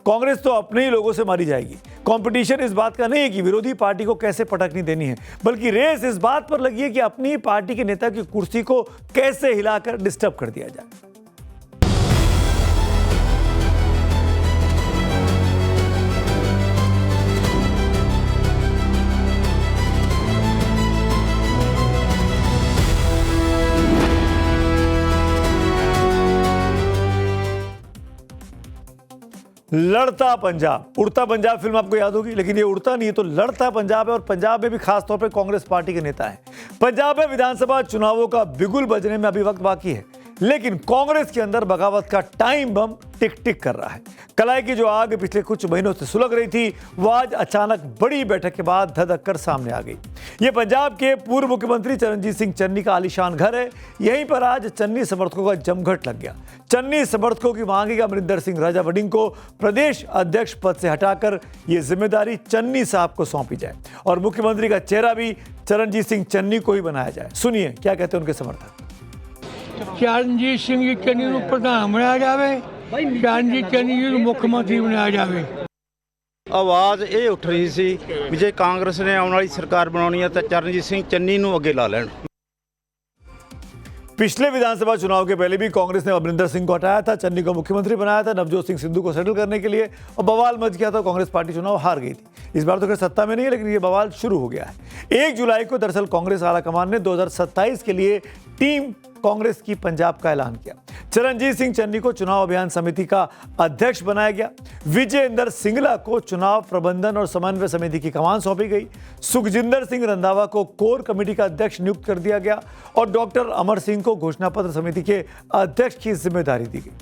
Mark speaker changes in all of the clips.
Speaker 1: कांग्रेस तो अपने ही लोगों से मारी जाएगी। कंपटीशन इस बात का नहीं है कि विरोधी पार्टी को कैसे पटकनी देनी है, बल्कि रेस इस बात पर लगी है कि अपनी ही पार्टी के नेता की कुर्सी को कैसे हिलाकर डिस्टर्ब कर दिया जाए। लड़ता पंजाब, उड़ता पंजाब फिल्म आपको याद होगी, लेकिन ये उड़ता नहीं है तो लड़ता पंजाब है। और पंजाब में भी खास तौर पे कांग्रेस पार्टी के नेता हैं। पंजाब में विधानसभा चुनावों का बिगुल बजने में अभी वक्त बाकी है, लेकिन कांग्रेस के अंदर बगावत का टाइम बम टिक टिक कर रहा है। कलाई की जो आग पिछले कुछ महीनों से सुलग रही थी, वो आज अचानक बड़ी बैठक के बाद धधक कर सामने आ गई। ये पंजाब के पूर्व मुख्यमंत्री चरणजीत सिंह चन्नी का आलीशान घर है। यहीं पर आज चन्नी समर्थकों का जमघट लग गया। चन्नी समर्थकों की मांग है कि अमरिंदर सिंह राजा वड़िंग को प्रदेश अध्यक्ष पद से हटाकर ये जिम्मेदारी चन्नी साहब को सौंपी जाए और मुख्यमंत्री का चेहरा भी चरणजीत सिंह चन्नी को ही बनाया जाए। सुनिए क्या कहते हैं उनके समर्थक।
Speaker 2: चरणजीत सिंह जी चन्नी ਨੂੰ ਪ੍ਰਧਾਨ ਬਣਾਇਆ ਜਾਵੇ, ਚਰਨਜੀਤ ਚੰਨੀ ਜੀ ਨੂੰ ਮੁੱਖ ਮੰਤਰੀ ਬਣਾਇਆ ਜਾਵੇ।
Speaker 3: ਆਵਾਜ਼ ਇਹ ਉੱਠ ਰਹੀ ਸੀ ਵੀ ਜੇ ਕਾਂਗਰਸ ਨੇ ਆਉਣ ਵਾਲੀ ਸਰਕਾਰ ਬਣਾਉਣੀ ਹੈ ਤਾਂ ਚਰਨਜੀਤ ਸਿੰਘ ਚੰਨੀ ਨੂੰ ਅੱਗੇ ਲਾ ਲੈਣ।
Speaker 1: पिछले विधानसभा चुनाव के पहले भी कांग्रेस ने अमरिंदर सिंह को हटाया था, चन्नी को मुख्यमंत्री बनाया था नवजोत सिंह सिद्धू को सेटल करने के लिए, और बवाल मच गया था। कांग्रेस पार्टी चुनाव हार गई थी। इस बार तो खैर सत्ता में नहीं है, लेकिन ये बवाल शुरू हो गया है। 1 जुलाई को दरअसल कांग्रेस आलाकमान ने 2027 के लिए टीम कांग्रेस की पंजाब का ऐलान किया। चरणजीत सिंह चन्नी को चुनाव अभियान समिति का अध्यक्ष बनाया गया। विजय इंदर सिंगला को चुनाव प्रबंधन और समन्वय समिति की कमान सौंपी गई। सुखजिंदर सिंह रंधावा को कोर कमेटी का अध्यक्ष नियुक्त कर दिया गया और डॉक्टर अमर सिंह को घोषणा पत्र समिति के अध्यक्ष की जिम्मेदारी दी गई।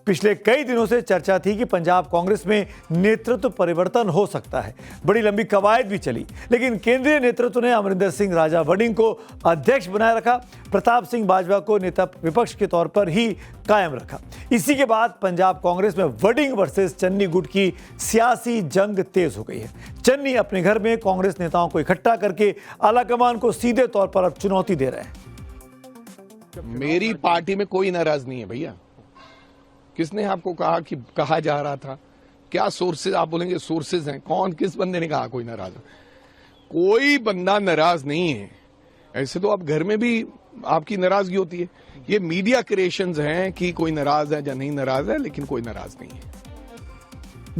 Speaker 1: पिछले कई दिनों से चर्चा थी कि पंजाब कांग्रेस में नेतृत्व परिवर्तन हो सकता है। बड़ी लंबी कवायद भी चली, लेकिन केंद्रीय नेतृत्व ने अमरिंदर सिंह राजा वड़िंग को अध्यक्ष बनाए रखा। प्रताप सिंह बाजवा को नेता विपक्ष के तौर पर ही कायम रखा। इसी के बाद पंजाब कांग्रेस में वड़िंग वर्सेस चन्नी गुट की सियासी जंग तेज हो गई है। चन्नी अपने घर में कांग्रेस नेताओं को इकट्ठा करके आलाकमान को सीधे तौर पर अब चुनौती दे रहे हैं।
Speaker 4: मेरी पार्टी में कोई नाराज नहीं है भैया। किसने आपको कहा कि कहा जा रहा था? क्या सोर्सेज? आप बोलेंगे सोर्सेज हैं, कौन किस बंदे ने कहा कोई नाराज है? कोई बंदा नाराज नहीं है। ऐसे तो आप घर में भी आपकी नाराजगी होती है। ये मीडिया क्रिएशंस हैं कि कोई नाराज है या नहीं नाराज है, लेकिन कोई नाराज नहीं है।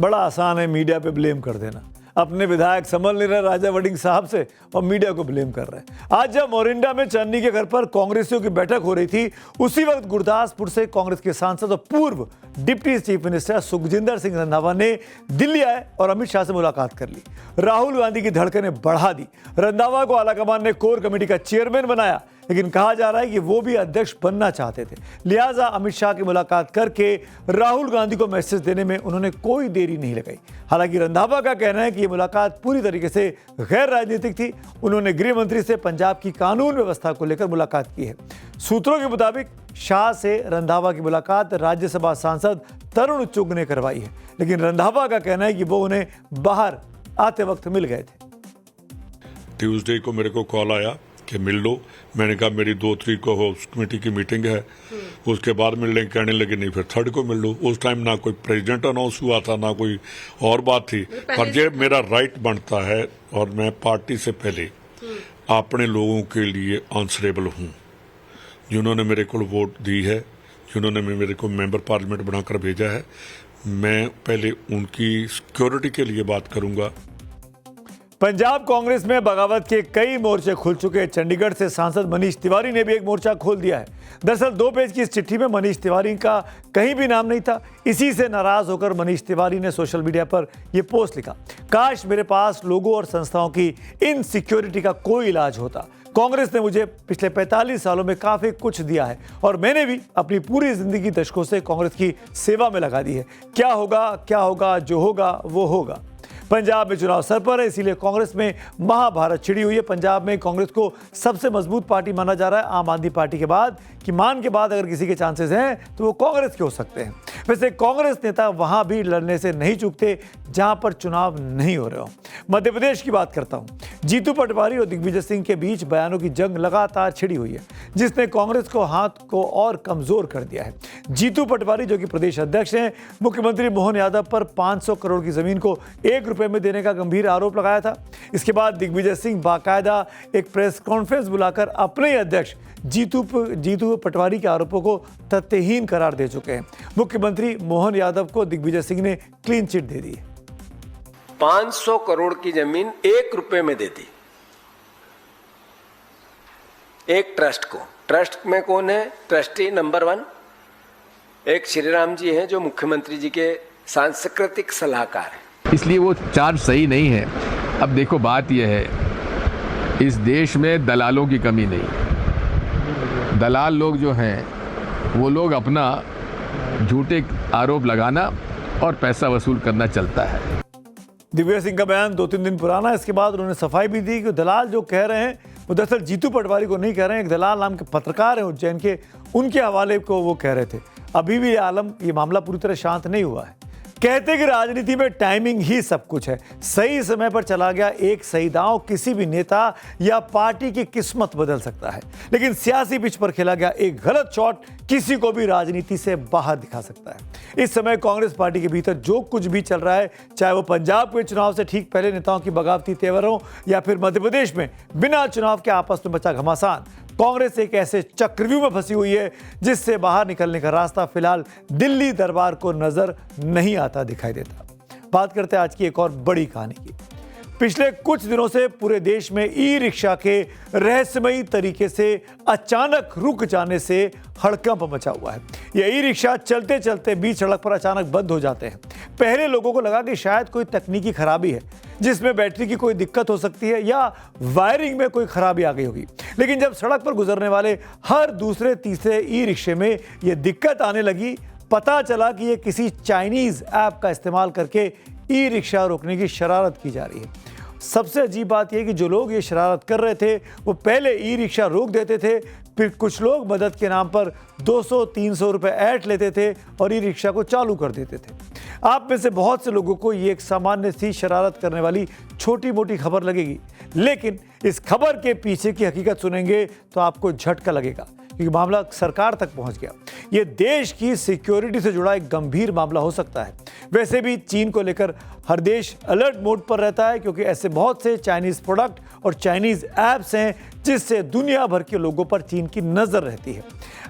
Speaker 1: बड़ा आसान है मीडिया पे ब्लेम कर देना। अपने विधायक संभल नहीं रहे राजा वड़िंग साहब से और मीडिया को ब्लेम कर रहे हैं। आज जब मोरिंडा में चन्नी के घर पर कांग्रेसियों की बैठक हो रही थी, उसी वक्त गुरदासपुर से कांग्रेस के सांसद और पूर्व deputy chief minister Sukhjinder Singh Randhawa ने दिल्ली आए और अमित शाह से मुलाकात कर ली। राहुल गांधी की धड़कनें बढ़ा दी। रंधावा को आलाकमान ने कोर कमेटी का चेयरमैन बनाया, लेकिन कहा जा रहा है कि वो भी अध्यक्ष बनना चाहते थे। लिहाजा अमित शाह की मुलाकात करके राहुल गांधी को मैसेज देने में उन्होंने कोई देरी नहीं लगाई। हालांकि रंधावा का कहना है कि ये मुलाकात पूरी तरीके से गैर राजनीतिक थी। उन्होंने गृह मंत्री से पंजाब की कानून व्यवस्था को लेकर मुलाकात की है। सूत्रों के मुताबिक शाह से रंधावा की मुलाकात राज्यसभा सांसद तरुण चुग ने करवाई है, लेकिन रंधावा का कहना है कि वो उन्हें बाहर आते वक्त मिल गए थे।
Speaker 5: ट्यूसडे को मेरे को कॉल आया कि मिल लो। मैंने कहा मेरी 2 तारीख को हाउस कमेटी की मीटिंग है, उसके बाद मिलने कहने लगे नहीं फिर 3rd को मिल लो। उस टाइम ना कोई प्रेसिडेंट अनाउंस हुआ था ना कोई और बात थी, पर ये मेरा राइट बनता है और मैं पार्टी से पहले अपने लोगों के लिए आंसरेबल हूँ। जिन्होंने मेरे को वोट दी है, जिन्होंने मेरे को मेंबर पार्लियामेंट बनाकर भेजा है, मैं पहले उनकी सिक्योरिटी के लिए बात करूँगा।
Speaker 1: पंजाब कांग्रेस में बगावत के कई मोर्चे खुल चुके हैं। चंडीगढ़ से सांसद मनीष तिवारी ने भी एक मोर्चा खोल दिया है। दरअसल 2 पेज की इस चिट्ठी में मनीष तिवारी का कहीं भी नाम नहीं था। इसी से नाराज होकर मनीष तिवारी ने सोशल मीडिया पर यह पोस्ट लिखा, काश मेरे पास लोगों और संस्थाओं की इनसिक्योरिटी का कोई इलाज होता। कांग्रेस ने मुझे पिछले 45 सालों में काफी कुछ दिया है और मैंने भी अपनी पूरी जिंदगी दशकों से कांग्रेस की सेवा में लगा दी है। क्या होगा, जो होगा वो होगा। पंजाब में चुनाव सर पर है, इसीलिए कांग्रेस में महाभारत छिड़ी हुई है। पंजाब में कांग्रेस को सबसे मजबूत पार्टी माना जा रहा है। आम आदमी पार्टी के बाद कि मान के बाद अगर किसी के चांसेस हैं तो वो कांग्रेस के हो सकते हैं। वैसे कांग्रेस नेता वहां भी लड़ने से नहीं चूकते जहां पर चुनाव नहीं हो रहे हो। मध्य प्रदेश की बात करता हूं। जीतू पटवारी और दिग्विजय सिंह के बीच बयानों की जंग लगातार छिड़ी हुई है, जिसने कांग्रेस को हाथ को और कमजोर कर दिया है। जीतू पटवारी, जो कि प्रदेश अध्यक्ष हैं, मुख्यमंत्री मोहन यादव पर 500 करोड़ की जमीन को 1 रुपए में देने का गंभीर आरोप लगाया था। इसके बाद दिग्विजय सिंह बाकायदा एक प्रेस कॉन्फ्रेंस बुलाकर अपने अध्यक्ष जीतू पटवारी के आरोपों को तथ्यहीन करार दे चुके हैं। मुख्यमंत्री मोहन यादव को दिग्विजय सिंह ने क्लीन चिट दे दी है।
Speaker 6: 500 करोड़ की जमीन 1 रुपए में दे दी एक ट्रस्ट को। ट्रस्ट में कौन है? ट्रस्टी नंबर 1 एक श्रीराम जी हैं, जो मुख्यमंत्री जी के सांस्कृतिक सलाहकार हैं।
Speaker 4: इसलिए वो चार्ज सही नहीं है। अब देखो, बात यह है, इस देश में दलालों की कमी नहीं। दलाल लोग जो हैं वो लोग अपना झूठे आरोप लगाना और पैसा वसूल करना चलता है।
Speaker 1: दिग्विजय सिंह का बयान 2-3 दिन पुराना है। इसके बाद उन्होंने सफाई भी दी कि दलाल जो कह रहे हैं वो दरअसल जीतू पटवारी को नहीं कह रहे हैं, एक दलाल नाम के पत्रकार हैं उज्जैन के, उनके हवाले को वो कह रहे थे। अभी भी ये मामला पूरी तरह शांत नहीं हुआ है। कहते कि राजनीति में टाइमिंग ही सब कुछ है। सही समय पर चला गया एक सही दांव किसी भी नेता या पार्टी की किस्मत बदल सकता है, लेकिन सियासी पिच पर खेला गया एक गलत शॉट किसी को भी राजनीति से बाहर दिखा सकता है। इस समय कांग्रेस पार्टी के भीतर जो कुछ भी चल रहा है, चाहे वो पंजाब के चुनाव से ठीक पहले नेताओं की बगावती तेवर हो या फिर मध्य प्रदेश में बिना चुनाव के आपस में बचा घमासान, कांग्रेस एक ऐसे चक्रव्यूह में फंसी हुई है जिससे बाहर निकलने का रास्ता फिलहाल दिल्ली दरबार को नजर नहीं आता दिखाई देता। बात करते हैं आज की एक और बड़ी कहानी की। पिछले कुछ दिनों से पूरे देश में ई रिक्शा के रहस्यमयी तरीके से अचानक रुक जाने से हड़कंप मचा हुआ है। ये ई रिक्शा चलते चलते बीच सड़क पर अचानक बंद हो जाते हैं। पहले लोगों को लगा कि शायद कोई तकनीकी खराबी है, जिसमें बैटरी की कोई दिक्कत हो सकती है या वायरिंग में कोई खराबी आ गई होगी, लेकिन जब सड़क पर गुजरने वाले हर दूसरे तीसरे ई रिक्शे में ये दिक्कत आने लगी, पता चला कि ये किसी चाइनीज ऐप का इस्तेमाल करके ई रिक्शा रोकने की शरारत की जा रही है। सबसे अजीब बात यह कि जो लोग ये शरारत कर रहे थे वो पहले ई रिक्शा रोक देते थे, फिर कुछ लोग मदद के नाम पर 200-300 रुपए ऐट लेते थे और ई रिक्शा को चालू कर देते थे। आप में से बहुत से लोगों को ये एक सामान्य सी शरारत करने वाली छोटी मोटी खबर लगेगी, लेकिन इस खबर के पीछे की हकीकत सुनेंगे तो आपको झटका लगेगा, क्योंकि मामला सरकार तक पहुंच गया। ये देश की सिक्योरिटी से जुड़ा एक गंभीर मामला हो सकता है। वैसे भी चीन को लेकर हर देश अलर्ट मोड पर रहता है, क्योंकि ऐसे बहुत से चाइनीज प्रोडक्ट और चाइनीज ऐप्स हैं जिससे दुनिया भर के लोगों पर चीन की नजर रहती है।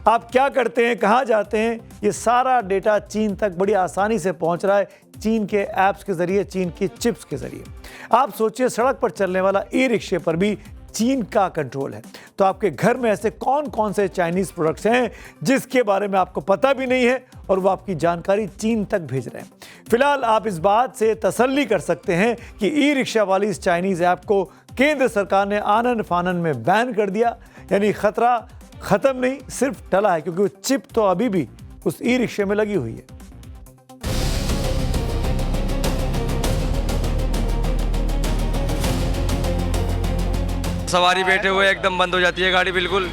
Speaker 1: आप क्या करते हैं, कहाँ जाते हैं, ये सारा डेटा चीन तक बड़ी आसानी से पहुंच रहा है, चीन के ऐप्स के जरिए, चीन की चिप्स के जरिए। आप सोचिए, सड़क पर चलने वाला ई रिक्शे पर भी चीन का कंट्रोल है, तो आपके घर में ऐसे कौन कौन से चाइनीज प्रोडक्ट्स हैं जिसके बारे में आपको पता भी नहीं है और वो आपकी जानकारी चीन तक भेज रहे हैं। फिलहाल आप इस बात से तसल्ली कर सकते हैं कि ई रिक्शा वाली इस चाइनीज ऐप को केंद्र सरकार ने आनन फानन में बैन कर दिया, यानी खतरा खत्म नहीं, सिर्फ टला है, क्योंकि वो चिप तो अभी भी उस ई रिक्शे में लगी हुई है।
Speaker 7: सवारी बैठे हुए एकदम बंद हो जाती है गाड़ी, बिल्कुल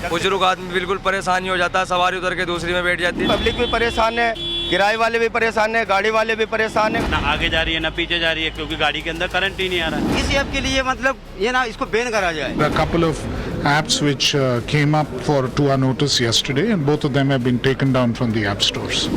Speaker 7: बुजुर्ग आदमी बिल्कुल परेशानी हो जाता है, सवारी उतर के दूसरी में बैठ जाती है।
Speaker 3: पब्लिक भी परेशान है, किराए वाले भी परेशान है, गाड़ी वाले भी परेशान है।
Speaker 8: ना आगे जा रही है ना पीछे जा रही है, क्योंकि गाड़ी के अंदर करंट ही नहीं आ रहा है।
Speaker 3: इस ऐप के लिए मतलब ये ना, इसको बैन करा जाए।
Speaker 9: There are a couple of apps which came up to our notice yesterday, and both of them have been taken down from the app stores.